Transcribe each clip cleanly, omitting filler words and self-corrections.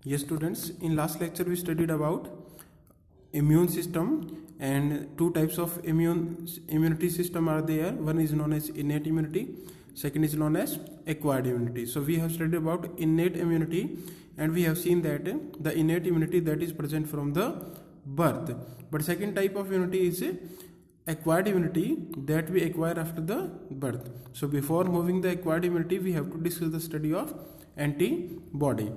Yes, students, in last lecture we studied about immune system, and two types of immunity system are there. One is known as innate immunity, second is known as acquired immunity. So we have studied about innate immunity, and we have seen that the innate immunity that is present from the birth. But second type of immunity is acquired immunity that we acquire after the birth. So before moving the acquired immunity, we have to discuss the study of antibody.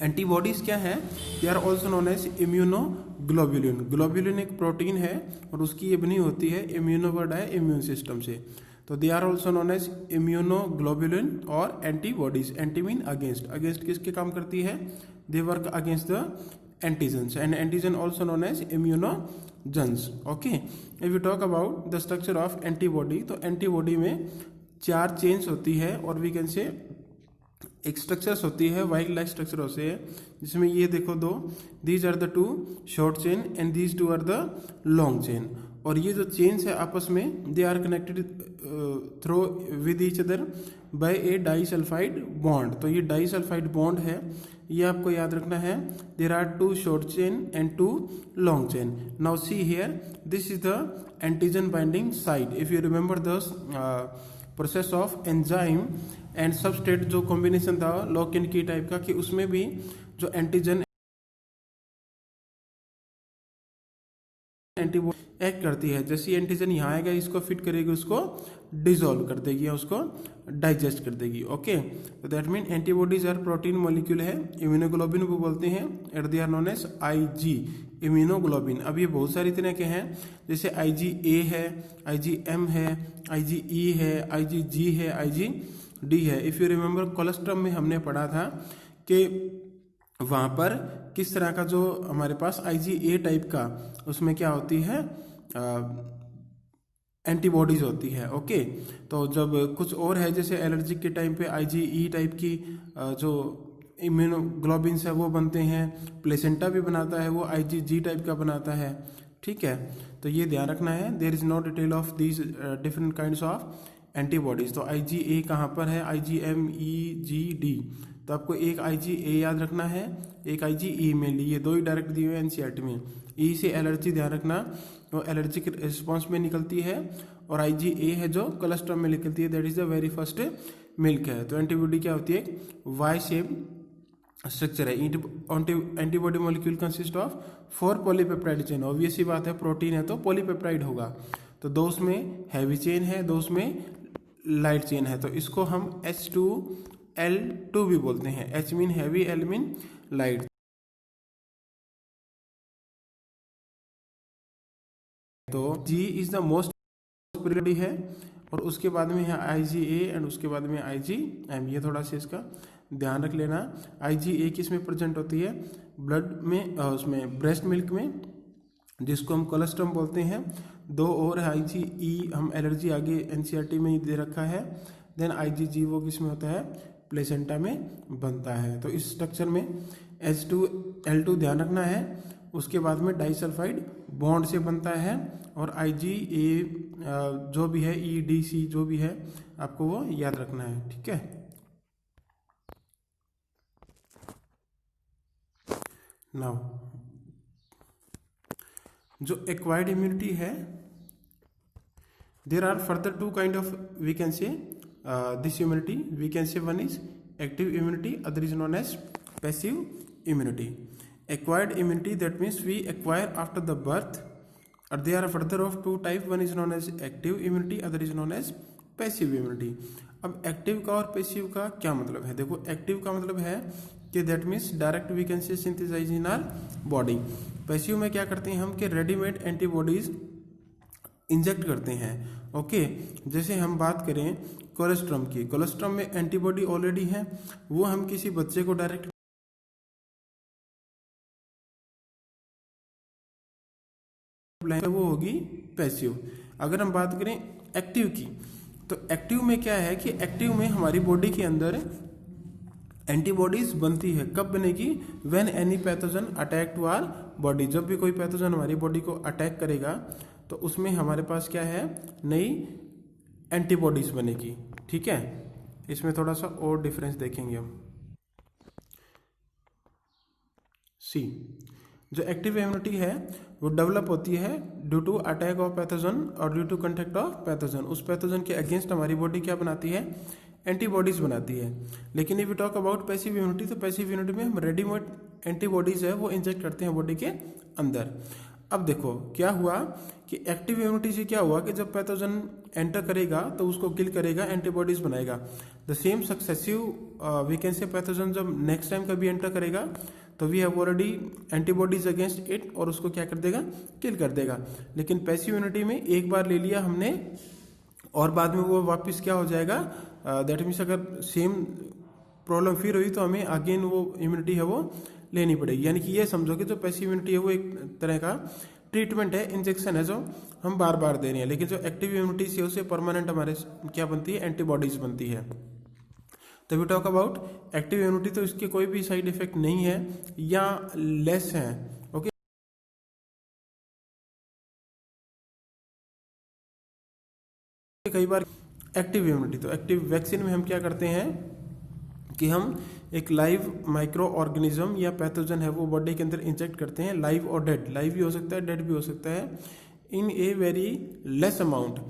Antibodies क्या है? They are also known as immunoglobulin. Globulin एक protein है और उसकी ये बनी होती है इम्यूनो वर्ड है इम्यून सिस्टम से. तो they are also known as immunoglobulin और antibodies. Anti mean against. Against किसके काम करती है? They work against the antigens, and antigen also known as immunogens. Okay, if you talk about the structure of antibody, तो antibody में 4 chains होती है और वी कैन से एक स्ट्रक्चर्स होती है, वाइल्ड लाइक स्ट्रक्चर होते हैं, जिसमें ये देखो दो, these are the 2 short chain and these 2 are the long chain. और ये जो चेन्स है आपस में they are connected through with each other by a disulphide bond. तो ये डाइसल्फाइड बॉन्ड है, ये आपको याद रखना है. There are 2 short chain and 2 long chain. Now see here, this is the antigen binding site. If you remember the process of enzyme and substrate, जो combination था लॉक एंड की टाइप का, कि उसमें भी जो एंटीजन एंटीबॉडी एक्ट करती है. जैसे एंटीजन यहाँ आएगा, इसको फिट करेगी, उसको डिसॉल्व कर देगी या उसको डाइजेस्ट कर देगी. ओके, तो that mean antibodies are protein molecule है. इम्यूनोग्लोबिन को बोलते हैं, at they are known as IG, immunoglobin. अब ये बहुत सारी तरह के हैं, जैसे IgA है, IgM है, IgE है, IgG है, IgD है. इफ यू रिमेंबर कोलेस्ट्रम में हमने पढ़ा था कि वहाँ पर किस तरह का जो हमारे पास IgA टाइप का, उसमें क्या होती है, एंटीबॉडीज होती है. ओके, तो जब कुछ और है, जैसे एलर्जिक के टाइम पे IgE टाइप की जो इम्यूनोग्लोबिन्स है वो बनते हैं. प्लेसेंटा भी बनाता है, वो IgG टाइप का बनाता है. ठीक है, तो ये ध्यान रखना है. There is no detail of these different kinds of antibodies. तो IgA कहाँ पर है? IgM, EGD. तो आपको एक IgA याद रखना है, एक IgE में लिए, 2 ही डायरेक्ट दिए हुए NCERT में. E से एलर्जी ध्यान रखना, वो एलर्जिक रिस्पॉन्स में निकलती है. और IgA है जो कोलेस्ट्रॉल में निकलती है, that is the very first milk है. तो एंटीबॉडी क्या होती है? वाई शेप स्ट्रक्चर है. Antibody molecule consist of 4 polypeptide chain. Obvious ही बात है, प्रोटीन है तो पॉलीपेप्टाइड होगा. तो 2 उसमें हैवी चेन है, 2 उसमें लाइट चेन है. तो इसको हम H2L2 भी बोलते हैं. H mean heavy, L mean light. तो G is the most priority है, और उसके बाद में है IgA एंड उसके बाद में IgM. ये थोड़ा सा इसका ध्यान रख लेना. IgA किस में प्रेजेंट होती है? ब्लड में, उसमें ब्रेस्ट मिल्क में, जिसको हम कोलेस्ट्रम बोलते हैं. 2 और है IgE, हम एलर्जी आगे NCERT में ही दे रखा है. देन IgG वो किस में होता है? प्लेसेंटा में बनता है. तो इस स्ट्रक्चर में H2L2 ध्यान रखना है. उसके बाद में डाइसल्फाइड बॉन्ड से बनता है, और IgA जो भी है, EDC जो भी है, आपको वो याद रखना है. ठीक है. नाउ जो एक्वायर्ड इम्यूनिटी है, there are further 2 kind of, we can say this immunity. We can say one is active immunity, other is known as passive immunity. Acquired immunity, that means we acquire after the birth, or there are further of 2 type. One is known as active immunity, other is known as passive immunity. अब active का और passive का क्या मतलब है? देखो, active का मतलब है कि that means direct we can say synthesize in our body. Passive में क्या करते हैं हम कि रेडीमेड एंटीबॉडीज इंजेक्ट करते हैं. ओके, जैसे हम बात करें कोलेस्ट्रम की, कोलेस्ट्रम में एंटीबॉडी ऑलरेडी है, वो हम किसी बच्चे को डायरेक्ट वो होगी पैसिव. अगर हम बात करें एक्टिव की, तो एक्टिव में क्या है कि एक्टिव में हमारी बॉडी के अंदर एंटीबॉडीज बनती है. कब बनेगी? When any pathogen attack to our body. जब भी कोई पैथोजन हमारी बॉडी को अटैक करेगा, तो उसमें हमारे पास क्या है? नई एंटीबॉडीज बनेगी. ठीक है, इसमें थोड़ा सा और डिफरेंस देखेंगे हम. सी, जो एक्टिव इम्यूनिटी है वो डेवलप होती है due to attack of pathogen और due to contact of pathogen. उस पैथोजन के अगेंस्ट हमारी बॉडी क्या बनाती है, एंटीबॉडीज बनाती है। लेकिन if you talk about passive immunity, तो पैसिव इम्यूनिटी में हम रेडीमेड एंटीबॉडीज है वो इंजेक्ट करते हैं बॉडी के अंदर। अब देखो क्या हुआ कि एक्टिव इम्यूनिटी से क्या हुआ कि जब पैथोजन एंटर करेगा तो उसको किल करेगा, एंटीबॉडीज बनाएगा। The same successive we can say pathogen जब नेक्स्ट टाइम कभी एंटर करेगा तो we have already antibodies against it और उसको क्या कर देगा, किल कर देगा। लेकिन पैसिव इम्यूनिटी में एक बार ले लिया हमने और बाद में वो वापस क्या हो जाएगा, दैट मीन्स अगर सेम प्रॉब्लम फिर हुई तो हमें अगेन वो इम्यूनिटी है वो लेनी पड़ेगी। यानी कि ये समझो कि जो पैसिव इम्यूनिटी है वो एक तरह का ट्रीटमेंट है, इंजेक्शन है जो हम बार बार दे रहे हैं। लेकिन जो एक्टिव इम्यूनिटी से उसे परमानेंट हमारे क्या बनती है, एंटीबॉडीज बनती है। तो we talk about active immunity, तो इसके कोई भी साइड इफेक्ट नहीं है या लेस है। ओके, कई बार एक्टिव इम्यूनिटी, तो एक्टिव वैक्सीन में हम क्या करते हैं कि हम एक लाइव माइक्रो ऑर्गेनिज्म या पैथोजन है वो बॉडी के अंदर इंजेक्ट करते हैं, लाइव और डेड, लाइव भी हो सकता है डेड भी हो सकता है, इन ए वेरी लेस अमाउंट।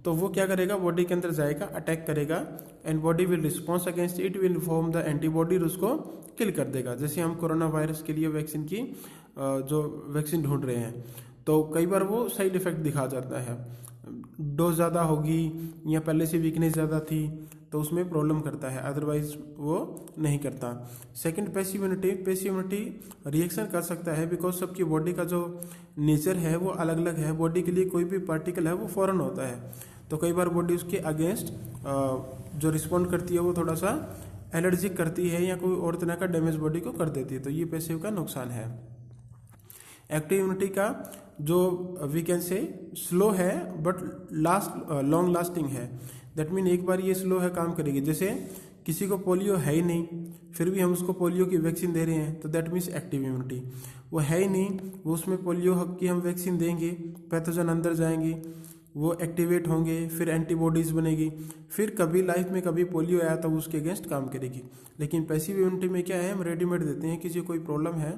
तो वो क्या करेगा, बॉडी के अंदर जाएगा, अटैक करेगा and body will response against it, will form the antibody और उसको किल कर देगा। जैसे हम कोरोना वायरस के लिए वैक्सीन की जो वैक्सीन ढूंढ रहे हैं तो कई बार वो साइड इफेक्ट दिखा जाता है, डोज ज़्यादा होगी या पहले से वीकनेस ज़्यादा थी तो उसमें प्रॉब्लम करता है, अदरवाइज वो नहीं करता। Second passive immunity, passive immunity reaction कर सकता है बिकॉज सबकी बॉडी का जो नेचर है वो अलग अलग है। बॉडी के लिए कोई भी पार्टिकल है वो फॉरेन होता है, तो कई बार बॉडी उसके अगेंस्ट जो रिस्पॉन्ड करती है वो थोड़ा सा एलर्जिक करती है या कोई और तरह का डैमेज बॉडी को कर देती है, तो ये पैसिव का नुकसान है। एक्टिव इम्यूनिटी का जो वी कैन से स्लो है बट लॉन्ग लास्टिंग है, दैट मीन एक बार ये स्लो है काम करेगी। जैसे किसी को पोलियो है ही नहीं फिर भी हम उसको पोलियो की वैक्सीन दे रहे हैं तो दैट मीन्स एक्टिव इम्यूनिटी। वो है ही नहीं, वो उसमें पोलियो की हम वैक्सीन देंगे, पैथोजन अंदर जाएंगे, वो एक्टिवेट होंगे, फिर एंटीबॉडीज बनेगी, फिर कभी लाइफ में कभी पोलियो आया तो उसके अगेंस्ट काम करेगी। लेकिन पैसिव इम्यूनिटी में क्या है, हम रेडीमेड देते हैं, किसी कोई प्रॉब्लम है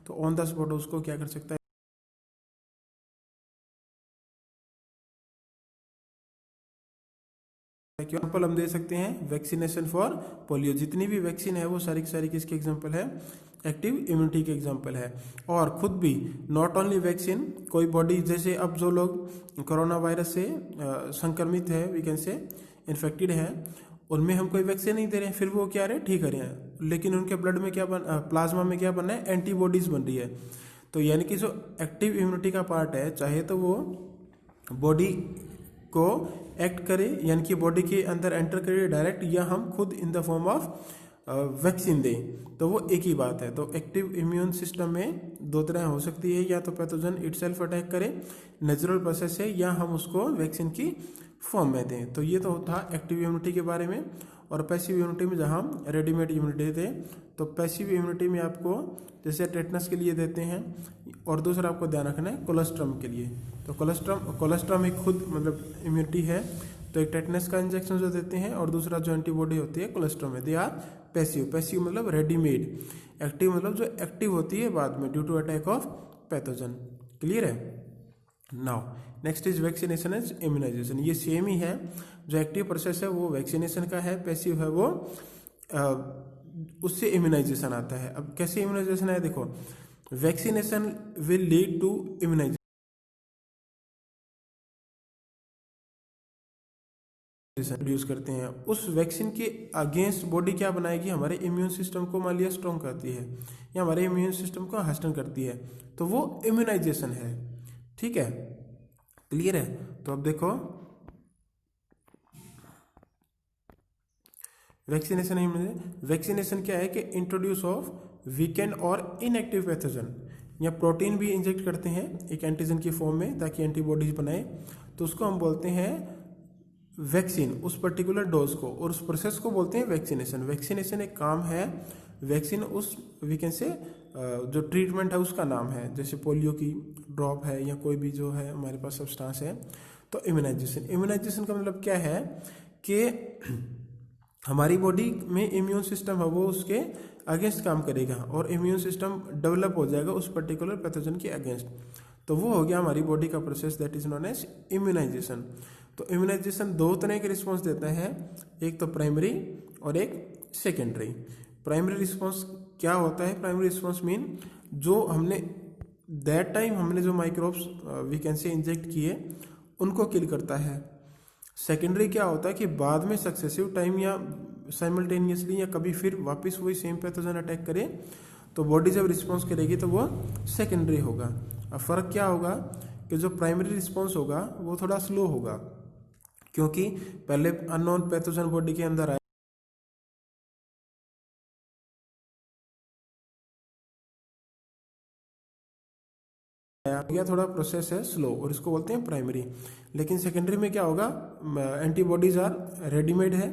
तो ऑन द स्पॉट उसको क्या कर सकता है। एग्जाम्पल हम दे सकते हैं वैक्सीनेशन फॉर पोलियो, जितनी भी वैक्सीन है वो सारी की सारी किसके एग्जाम्पल है, एक्टिव इम्यूनिटी के एग्जाम्पल है। और खुद भी नॉट ओनली वैक्सीन, कोई बॉडी जैसे अब जो लोग कोरोना वायरस से संक्रमित है, वी कैन से इन्फेक्टेड है, उनमें हम कोई वैक्सीन नहीं दे रहे हैं फिर वो क्या रहे, ठीक है रहे हैं, लेकिन उनके ब्लड में क्या प्लाज्मा में क्या बन रहा है, एंटीबॉडीज बन रही है। तो यानी कि जो एक्टिव इम्यूनिटी का पार्ट है चाहे तो वो बॉडी को एक्ट करे यानी कि बॉडी के अंदर एंटर करे डायरेक्ट, या हम खुद in the form of vaccine दें, तो वो एक ही बात है। तो एक्टिव इम्यून सिस्टम में दो तरह हो सकती है, या तो पैथोजन इटसेल्फ अटैक करे नेचुरल प्रोसेस से, या हम उसको वैक्सीन की फॉर्म में दें। तो ये तो था एक्टिव इम्यूनिटी के बारे में। और पैसिव इम्यूनिटी में जहाँ हम रेडीमेड इम्यूनिटी देते हैं, तो पैसिव इम्यूनिटी में आपको जैसे टेटनस के लिए देते हैं, और दूसरा आपको ध्यान रखना है कोलेस्ट्रम के लिए। तो कोलेस्ट्रम एक खुद मतलब इम्यूनिटी है, तो एक टेटनस का इंजेक्शन जो देते हैं और दूसरा जो एंटीबॉडी होती है कोलेस्ट्रम में, दे आर पैसिव। पैसिव मतलब रेडीमेड, एक्टिव मतलब जो एक्टिव होती है बाद में due to attack of pathogen. Clear है? Now next is vaccination as immunisation. ये सेम ही है, जो एक्टिव प्रोसेस है वो वैक्सीनेशन का है, पैसिव है वो उससे इम्यूनाइजेशन आता है। अब कैसे इम्यूनाइजेशन है, देखो vaccination will lead to immunization, produce करते हैं उस वैक्सीन के अगेंस्ट बॉडी क्या बनाएगी, हमारे इम्यून सिस्टम को मान लिया स्ट्रॉन्ग करती है या हमारे इम्यून सिस्टम को हस्टन करती है, तो वो इम्यूनाइजेशन है। ठीक है, क्लियर है? तो अब देखो वैक्सीनेशन क्या है कि इंट्रोड्यूस ऑफ वीकेंड और इनएक्टिव पैथोजन, या प्रोटीन भी इंजेक्ट करते हैं एक एंटीजन की फॉर्म में ताकि एंटीबॉडीज बनाए, तो उसको हम बोलते हैं वैक्सीन, उस पर्टिकुलर डोज को, और उस प्रोसेस को बोलते हैं वैक्सीनेशन। वैक्सीनेशन एक काम है, वैक्सीन उस वीकेंड से जो ट्रीटमेंट है उसका नाम है, जैसे पोलियो की ड्रॉप है या कोई भी जो है हमारे पास सब्सटेंस है। तो इम्यूनाइजेशन का मतलब क्या है कि हमारी बॉडी में इम्यून सिस्टम है वो उसके अगेंस्ट काम करेगा और इम्यून सिस्टम डेवलप हो जाएगा उस पर्टिकुलर पैथोजन के अगेंस्ट। तो वो हो गया हमारी बॉडी का process, that is known as immunization. तो इम्यूनाइजेशन दो तरह के रिस्पॉन्स देता है, एक तो प्राइमरी और एक सेकेंडरी। प्राइमरी रिस्पॉन्स क्या होता है? प्राइमरी रिस्पॉन्स मीन जो हमने दैट टाइम हमने जो microbes we can say inject किए उनको किल करता है। सेकेंडरी क्या होता है कि बाद में सक्सेसिव टाइम या साइमल्टेनियसली या कभी फिर वापस वही सेम पैथोजन अटैक करे तो बॉडी जब रिस्पॉन्स करेगी तो वो सेकेंडरी होगा। अब फर्क क्या होगा कि जो प्राइमरी रिस्पॉन्स होगा वो थोड़ा स्लो होगा, क्योंकि पहले अननोन पैथोजन बॉडी के अंदर आए, या थोड़ा प्रोसेस है स्लो और इसको बोलते हैं प्राइमरी। लेकिन सेकेंडरी में क्या होगा, एंटीबॉडीज आर रेडीमेड है,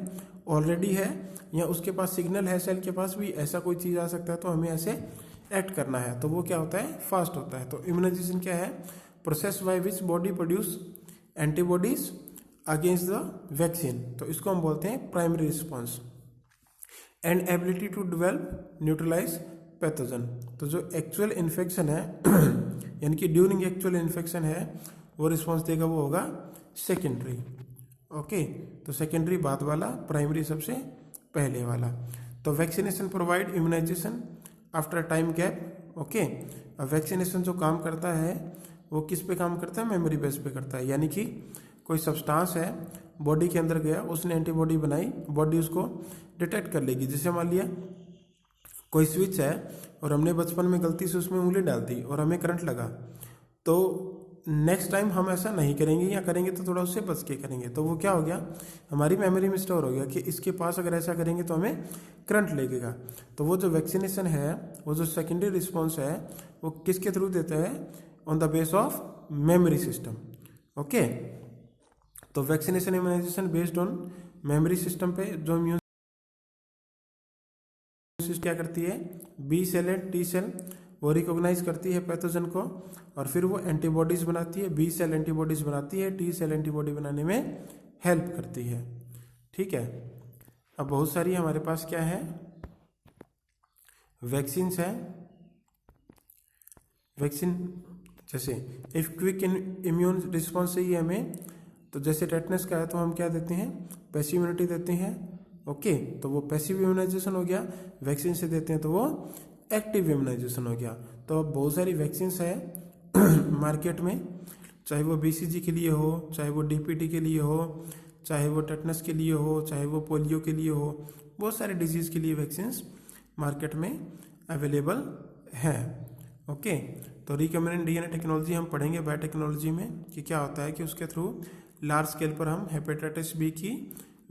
ऑलरेडी है, या उसके पास सिग्नल है, सेल के पास भी ऐसा कोई चीज़ आ सकता है तो हमें ऐसे एक्ट करना है, तो वो क्या होता है, फास्ट होता है। तो इम्यूनाइजेशन क्या है? Process by which body produce antibodies against the vaccine, तो इसको हम बोलते हैं primary response. And ability to develop neutralize pathogen, तो जो एक्चुअल इन्फेक्शन है यानी कि ड्यूरिंग एक्चुअल इन्फेक्शन है वो रिस्पॉन्स देगा, वो होगा सेकेंडरी। ओके, तो सेकेंडरी बाद वाला, प्राइमरी सबसे पहले वाला। तो vaccination provide immunization after time gap. Okay, अब वैक्सीनेशन जो काम करता है वो किस पे काम करता है? मेमोरी बेस पे करता है, यानी कि कोई सब्सटेंस है बॉडी के अंदर गया, उसने एंटीबॉडी बनाई, बॉडी उसको डिटेक्ट कर लेगी। जैसे मान लिया कोई स्विच है और हमने बचपन में गलती से उसमें उंगली डाल दी और हमें करंट लगा, तो नेक्स्ट टाइम हम ऐसा नहीं करेंगे, या करेंगे तो थोड़ा उससे बच के करेंगे। तो वो क्या हो गया, हमारी मेमोरी में स्टोर हो गया कि इसके पास अगर ऐसा करेंगे तो हमें करंट लगेगा। तो वो जो वैक्सीनेशन है, वो जो सेकेंडरी रिस्पॉन्स है, वो किसके थ्रू देता है? On the base of memory system. Okay, तो vaccination immunisation based on memory system पे, जो इम्यून क्या करती है, B cell and T cell वो रिकॉग्नाइज करती है पैथोजन को और फिर वो एंटीबॉडीज बनाती है। बी सेल एंटीबॉडीज बनाती है, टी सेल एंटीबॉडी बनाने में हेल्प करती है। ठीक है, अब बहुत सारी हमारे पास क्या है, वैक्सीन्स है। वैक्सीन जैसे इफ क्विक इम्यून रिस्पॉन्स चाहिए हमें, तो जैसे टेटनस का है तो हम क्या देते हैं, पैसिव इम्यूनिटी देते हैं। ओके, तो वो पैसिव इम्यूनाइजेशन हो गया। वैक्सीन से देते हैं तो वो एक्टिव इम्यूनाइजेशन हो गया। तो अब बहुत सारी वैक्सीन्स है मार्केट में, चाहे वो बीसीजी के लिए हो, चाहे वो डीपीटी के लिए हो, चाहे वो टेटनस के लिए हो, चाहे वो पोलियो के लिए हो, बहुत सारे डिजीज के लिए वैक्सीन्स मार्केट में अवेलेबल है। ओके, तो रिकम्बिनेंट डीएनए टेक्नोलॉजी हम पढ़ेंगे बायोटेक्नोलॉजी में कि क्या होता है कि उसके थ्रू लार्ज स्केल पर हम हेपेटाइटिस बी की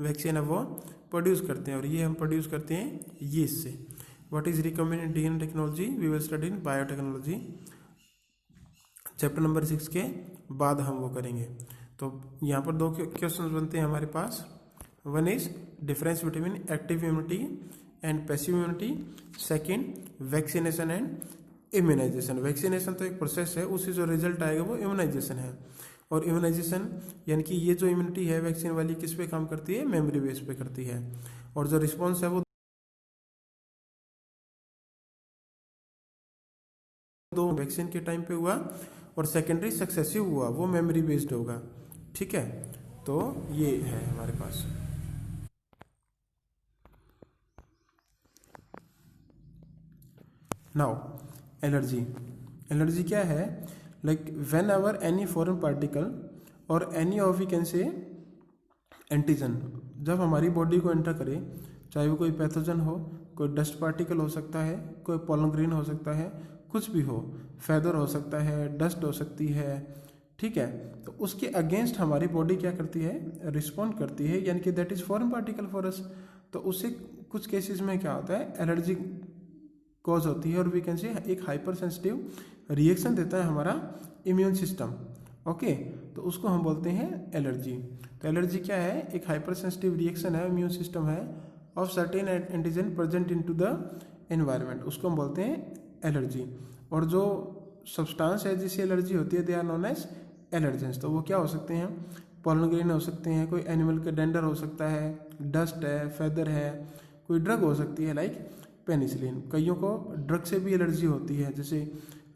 वैक्सीन है वो प्रोड्यूस करते हैं, और ये हम प्रोड्यूस करते हैं यीस्ट से। What is recombinant DNA technology? We will study in biotechnology, chapter number 6 के बाद हम वो करेंगे। तो यहाँ पर दो क्वेश्चन बनते हैं हमारे पास। One is difference between active immunity and passive immunity, second vaccination and immunisation. Vaccination तो एक प्रोसेस है, उससे जो रिजल्ट आएगा वो इम्यूनाइजेशन है। और इम्यूनाइजेशन यानी कि ये जो इम्यूनिटी है वैक्सीन वाली किस पे काम करती है? मेमोरी बेस पे करती है। और जो रिस्पॉन्स है वो दो वैक्सीन के टाइम पे हुआ और सेकेंडरी सक्सेसिव हुआ, वो मेमोरी बेस्ड होगा। ठीक है, तो ये है हमारे पास। Now allergy. एलर्जी क्या है? Like whenever any foreign particle और any of we can say antigen जब हमारी बॉडी को एंटर करे, चाहे वो कोई पैथोजन हो, कोई डस्ट पार्टिकल हो सकता है, कोई पोलन ग्रेन हो सकता है, कुछ भी हो, फेदर हो सकता है, डस्ट हो सकती है, ठीक है, तो उसके अगेंस्ट हमारी बॉडी क्या करती है? रिस्पॉन्ड करती है, यानी कि that is foreign particle for us. तो उससे कुछ केसेस में क्या होता है, एलर्जी कॉज होती है, और वी कैन से एक हाइपर सेंसिटिव रिएक्शन देता है हमारा इम्यून सिस्टम। ओके, तो उसको हम बोलते हैं एलर्जी। तो एलर्जी क्या है? एक हाइपर सेंसिटिव रिएक्शन है, इम्यून सिस्टम है of certain antigen present into the environment, उसको हम बोलते हैं एलर्जी। और जो सब्सटेंस है जिससे एलर्जी होती है they are known as allergens. तो वो क्या हो सकते हैं? पोलन ग्रेन हो सकते हैं, कोई एनिमल के डेंडर हो सकता है, डस्ट है, फेदर है, कोई ड्रग हो सकती है लाइक पेनिसिलिन। कईयों को ड्रग से भी एलर्जी होती है, जैसे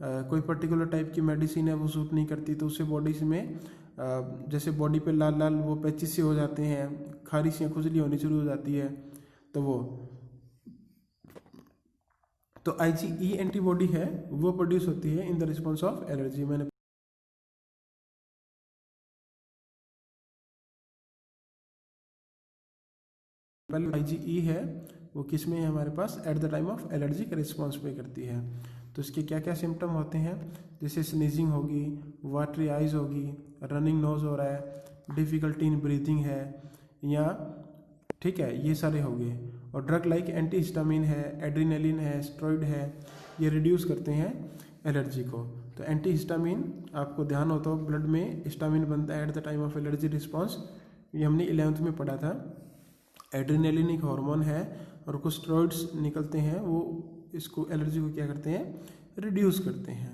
कोई पर्टिकुलर टाइप की मेडिसिन है वो सूट नहीं करती तो उससे बॉडी में जैसे बॉडी पे लाल लाल वो पैचेस से हो जाते हैं, खारिश या खुजली होनी शुरू हो जाती है, तो वो तो IgE एंटीबॉडी है वो प्रोड्यूस होती है in the response of allergy. मैंने पहले IgE है वो किस में है हमारे पास, at the time of allergy का रिस्पॉन्स पे करती है। तो इसके क्या क्या सिम्टम होते हैं, जैसे स्नीजिंग होगी, वाटरी आइज होगी, रनिंग नोज हो रहा है, डिफिकल्टी इन ब्रीथिंग है, या ठीक है ये सारे हो गए। और ड्रग लाइक एंटीहिस्टामिन है, एड्रीनलिन है, स्टेरॉइड है, ये रिड्यूस करते हैं एलर्जी को। तो एंटीहिस्टामिन आपको ध्यान हो तो ब्लड में हिस्टामिन बनता है eight the time of allergy response, ये हमने 11th में पढ़ा था। एड्रीनलिन एक हार्मोन है और कुछ स्टेरॉइड्स निकलते हैं वो इसको एलर्जी को क्या करते हैं, रिड्यूस करते हैं।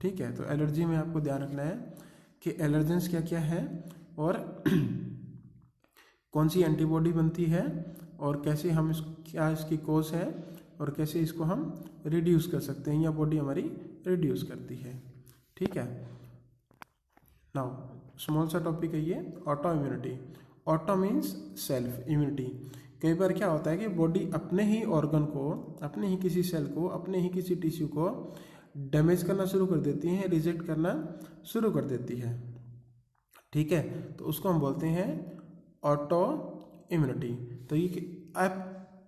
ठीक है, तो एलर्जी में आपको ध्यान रखना है कि एलर्जेंस क्या क्या है और कौन सी एंटीबॉडी बनती है और कैसे हम क्या इसकी कोज है और कैसे इसको हम रिड्यूस कर सकते हैं या बॉडी हमारी रिड्यूस करती है। ठीक है, नाउ स्मॉल सा टॉपिक है ये auto immunity. Auto means self immunity. कई बार क्या होता है कि बॉडी अपने ही ऑर्गन को, अपने ही किसी सेल को, अपने ही किसी टिश्यू को डैमेज करना शुरू कर देती है, रिजेक्ट करना शुरू कर देती है। ठीक है, तो उसको हम बोलते हैं ऑटो इम्यूनिटी। तो ये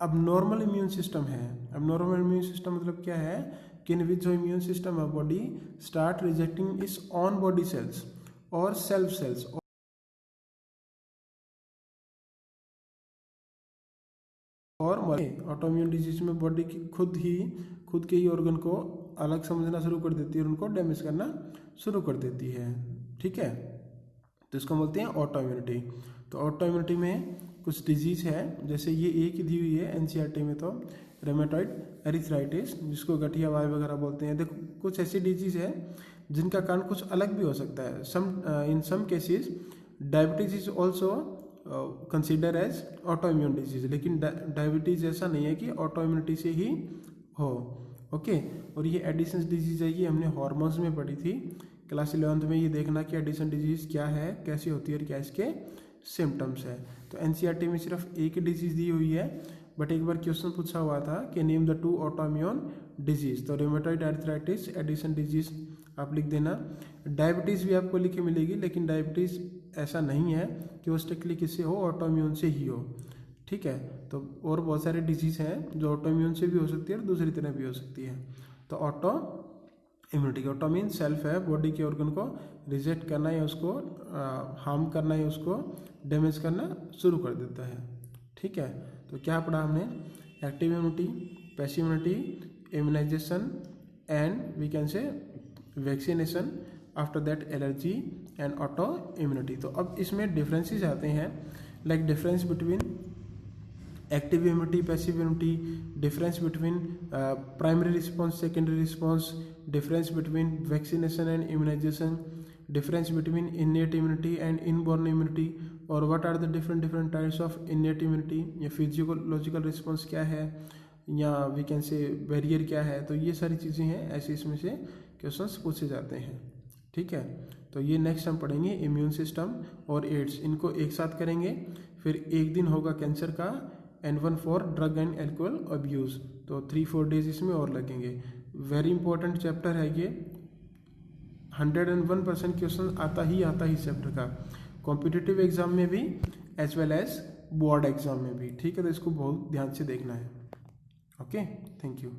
अब नॉर्मल इम्यून सिस्टम है। अब नॉर्मल इम्यून सिस्टम मतलब क्या है कि इन विच जो इम्यून सिस्टम है body start rejecting it's on body cells और सेल्फ सेल्स और ऑटोइम्यून डिजीज में बॉडी की खुद के ही ऑर्गन को अलग समझना शुरू कर देती है और उनको डैमेज करना शुरू कर देती है। ठीक है, तो इसको बोलते हैं ऑटो इम्यूनिटी। तो ऑटो इम्यूनिटी में कुछ डिजीज है, जैसे ये एक दी हुई है NCERT में, तो रेमेटॉइड एरिथ्राइटिस जिसको गठिया वाय वगैरह बोलते हैं। देखो कुछ ऐसी डिजीज है जिनका कारण कुछ अलग भी हो सकता है। In some cases diabetes is also consider as autoimmune disease, लेकिन डायबिटीज ऐसा नहीं है कि ऑटो इम्यूनिटी से ही हो। ओके, और ये एडिशन डिजीज है, ये हमने हॉर्मोन्स में पढ़ी थी क्लास 11th में। ये देखना कि एडिशन डिजीज क्या है, कैसी होती है और क्या इसके सिम्टम्स है। तो NCERT में सिर्फ एक डिजीज दी हुई है, बट एक बार क्वेश्चन पूछा हुआ था कि name the 2 auto immune disease, तो रेमेटॉइड आर्थराइटिस, एडिशन डिजीज आप लिख देना। डायबिटीज़ भी आपको लिखे मिलेगी, लेकिन डायबिटीज़ ऐसा नहीं है कि वो स्ट्रिक्टली किससे हो, ऑटो इम्यून से ही हो। ठीक है, तो और बहुत सारे डिजीज़ हैं जो ऑटो इम्यून से भी हो सकती है और दूसरी तरह भी हो सकती है। तो auto immunity, auto mean self है, बॉडी के ऑर्गन को रिजेक्ट करना या उसको हार्म करना या उसको डैमेज करना शुरू कर देता है। ठीक है, तो क्या पढ़ा हमने, active immunity, passive immunity, immunisation and we can say vaccination, after that allergy and autoimmunity. तो अब इसमें डिफरेंसेस आते हैं, like difference between active immunity, passive immunity, difference between primary response, secondary response, difference between vaccination and immunisation, difference between innate immunity and inborn immunity, और what are the different types of innate immunity, या physiological response क्या है, या we can से barrier क्या है। तो ये सारी चीज़ें हैं, ऐसे इसमें से क्वेश्चंस पूछे जाते हैं। ठीक है, तो ये नेक्स्ट हम पढ़ेंगे इम्यून सिस्टम और एड्स, इनको एक साथ करेंगे। फिर एक दिन होगा कैंसर का and 1 for drug and alcohol abuse, तो 3-4 डेज इसमें और लगेंगे। वेरी इंपॉर्टेंट चैप्टर है ये, 101% क्वेश्चन आता ही इस चैप्टर का, कॉम्पिटिटिव एग्जाम में भी as well as board exam में भी। ठीक है, तो इसको बहुत ध्यान से देखना है। Okay, thank you.